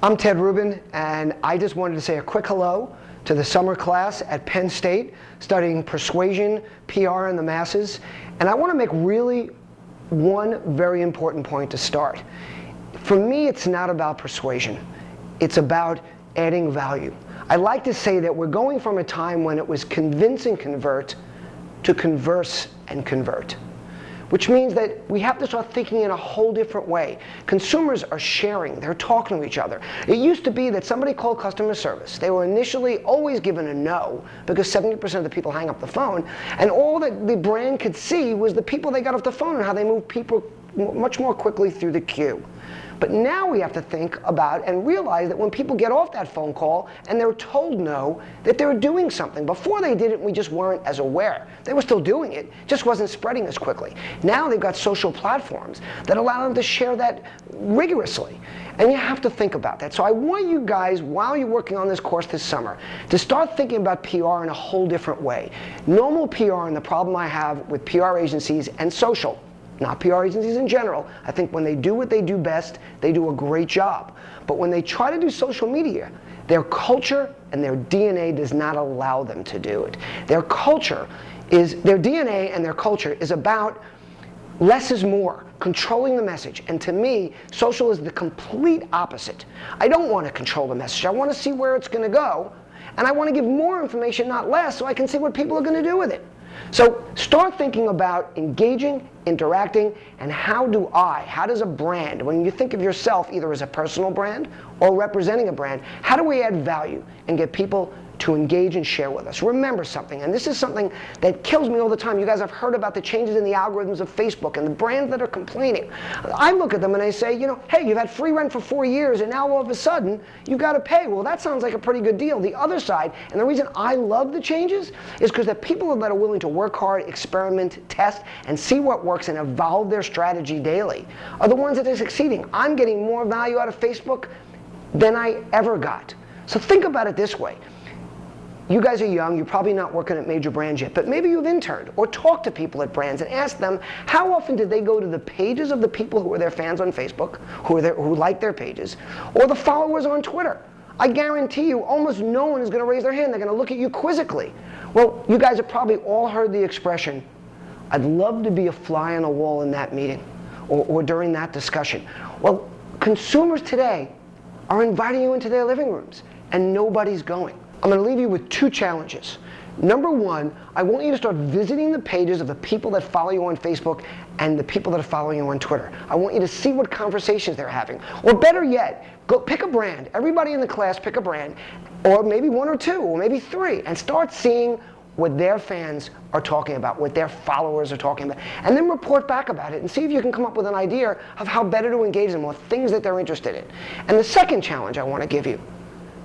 I'm Ted Rubin, and I just wanted to say a quick hello to the summer class at Penn State studying persuasion, PR, and the masses. And I want to make really one very important point to start. For me, it's not about persuasion. It's about adding value. I like to say that we're going from a time when it was convince and convert to converse and convert, which means that we have to start thinking in a whole different way. Consumers are sharing, they're talking to each other. It used to be that somebody called customer service. They were initially always given a no, because 70% of the people hang up the phone, and all that the brand could see was the people they got off the phone and how they moved people much more quickly through the queue. But now we have to think about and realize that when people get off that phone call and they're told no, that they're doing something. Before they did it, we just weren't as aware. They were still doing it, just wasn't spreading as quickly. Now they've got social platforms that allow them to share that rigorously. And you have to think about that. So I want you guys, while you're working on this course this summer, to start thinking about PR in a whole different way. Normal PR, and the problem I have with PR agencies and social, not PR agencies in general, I think when they do what they do best, they do a great job. But when they try to do social media, their culture and their DNA does not allow them to do it. Their DNA and their culture is about less is more, controlling the message. And to me, social is the complete opposite. I don't want to control the message. I want to see where it's going to go, and I want to give more information, not less, so I can see what people are going to do with it. So start thinking about engaging, interacting, and how does a brand, when you think of yourself either as a personal brand or representing a brand, how do we add value and get people to engage and share with us? Remember something, and this is something that kills me all the time. You guys have heard about the changes in the algorithms of Facebook and the brands that are complaining. I look at them and I say, hey, you've had free rent for 4 years and now all of a sudden you've got to pay. Well, that sounds like a pretty good deal. The other side, and the reason I love the changes, is because the people that are willing to work hard, experiment, test, and see what works and evolve their strategy daily are the ones that are succeeding. I'm getting more value out of Facebook than I ever got. So think about it this way. You guys are young, you're probably not working at major brands yet, but maybe you've interned or talked to people at brands and asked them how often did they go to the pages of the people who are their fans on Facebook, who like their pages, or the followers on Twitter. I guarantee you almost no one is going to raise their hand. They're going to look at you quizzically. Well, you guys have probably all heard the expression, I'd love to be a fly on a wall in that meeting or during that discussion. Well, consumers today are inviting you into their living rooms and nobody's going. I'm going to leave you with 2 challenges. Number 1, I want you to start visiting the pages of the people that follow you on Facebook and the people that are following you on Twitter. I want you to see what conversations they're having. Or better yet, go pick a brand. Everybody in the class pick a brand, or maybe 1 or 2, or maybe 3, and start seeing what their fans are talking about, what their followers are talking about, and then report back about it and see if you can come up with an idea of how better to engage them with things that they're interested in. And the second challenge I want to give you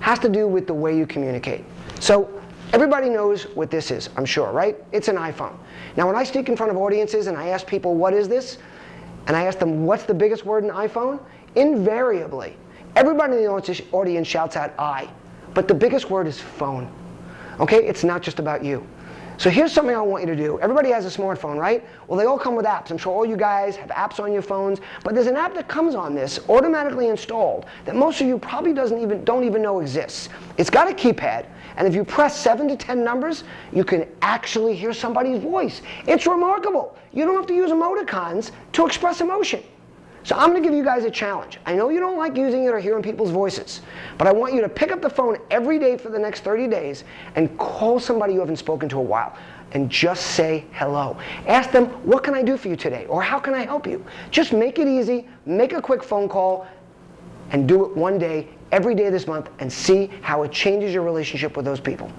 has to do with the way you communicate. So everybody knows what this is, I'm sure, right? It's an iPhone. Now when I speak in front of audiences and I ask people, what is this? And I ask them, what's the biggest word in iPhone? Invariably, everybody in the audience shouts out I. But the biggest word is phone. Okay, it's not just about you. So here's something I want you to do. Everybody has a smartphone, right? Well, they all come with apps. I'm sure all you guys have apps on your phones, but there's an app that comes on this, automatically installed, that most of you probably don't even know exists. It's got a keypad, and if you press 7 to 10 numbers, you can actually hear somebody's voice. It's remarkable. You don't have to use emoticons to express emotion. So I'm going to give you guys a challenge. I know you don't like using it or hearing people's voices, but I want you to pick up the phone every day for the next 30 days and call somebody you haven't spoken to in a while and just say hello. Ask them, what can I do for you today? Or how can I help you? Just make it easy, make a quick phone call, and do it one day, every day this month, and see how it changes your relationship with those people.